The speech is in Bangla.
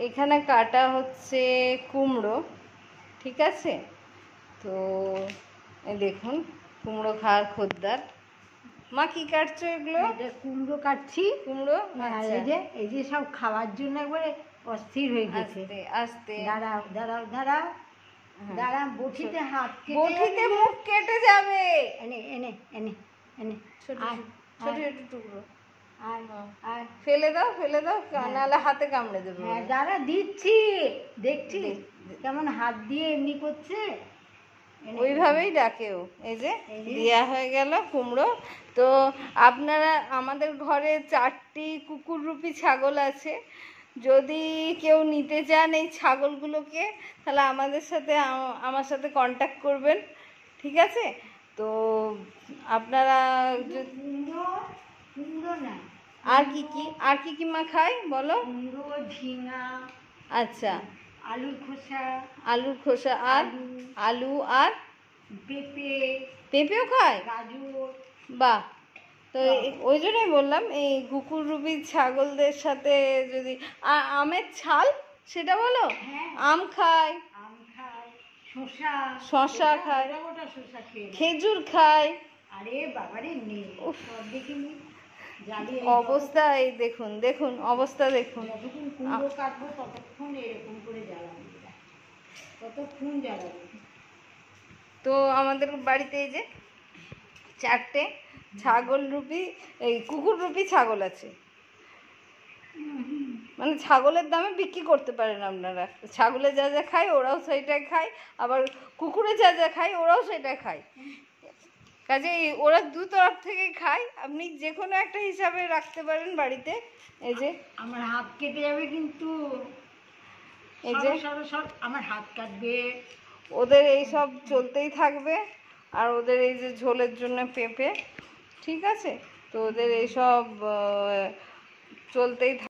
এখানে কাটা হচ্ছে কুমড়ো, ঠিক আছে? তো এই দেখুন কুমড়ো খাওয়ার খদ্দার। মা কি কাটছো এগুলো? কুমড়ো কাটছি। কুমড়ো, আচ্ছা। এই যে সব খাওয়ার জন্য একবারে অস্থির হয়ে গেছে। আস্তে আস্তে দাঁড়াও দাঁড়াও দাঁড়াও দাঁড়া, বটিতে হাত কেটে বটিতে মুখ কেটে যাবে। এনে এনে এনে এনে ছোট ছোট টুকরো আর ফেলে দাও, ফেলে দাও, নাহলে হাতে কামড়ে দেবে। হ্যাঁ দাঁড়া, দিচ্ছি। দেখছি কেমন হাত দিয়ে এমনি করছে, ওইভাবেই ডাকেও। এই যে দেয়া হয়ে গেল কুমড়ো। তো আপনারা, আমাদের ঘরে 4টি কুকুররূপী ছাগল আছে। যদি কেউ নিতে চান এই ছাগলগুলোকে, তাহলে আমার সাথে কন্ট্যাক্ট করবেন, ঠিক আছে? তো আপনারা কুমড়ো না, আর কি কি মা খায় বলো? কুমড়ো, ঝিঙা, আচ্ছা, আলুর খোসা আর আলু আর পেঁপেও খায়, গাজর। বাহ! তো ওই জন্যই বললাম এই কুকুররূপী ছাগলদের সাথে যদি আমের ছাল, সেটা বলো। আম খায়, শশা খায়, খেজুর খায়। আরে বাবারে নেই দেখিনি অবস্থা। এই দেখুন দেখুন অবস্থা দেখুন। যতক্ষণ কুমড়ো কাটবো ততক্ষণ এরকম করে জ্বালাবো, ততক্ষণ জ্বালাবো। তো আমাদের বাড়িতে এই যে 4টে কুকুররূপী ছাগল আছে। মানে ছাগলের দামে বিক্রি করতে পারেন আপনারা। ছাগলে যা যা খায় ওরাও সেইটাই খায়, আবার কুকুরে যা যা খায় ওরাও সেটা খায়। কাজেই ওরা দু তরফ থেকে খায়, আপনি যে কোনো একটা হিসাবে রাখতে পারেন বাড়িতে। এই যে আমার হাত কেটে যাবে, কিন্তু এই যে আমার হাত কাটবে। ওদের এই সব চলতেই থাকবে। আর ওদের এই যে ঝোলের জন্য পেঁপে, ঠিক আছে? তো ওদের এইসব চলতেই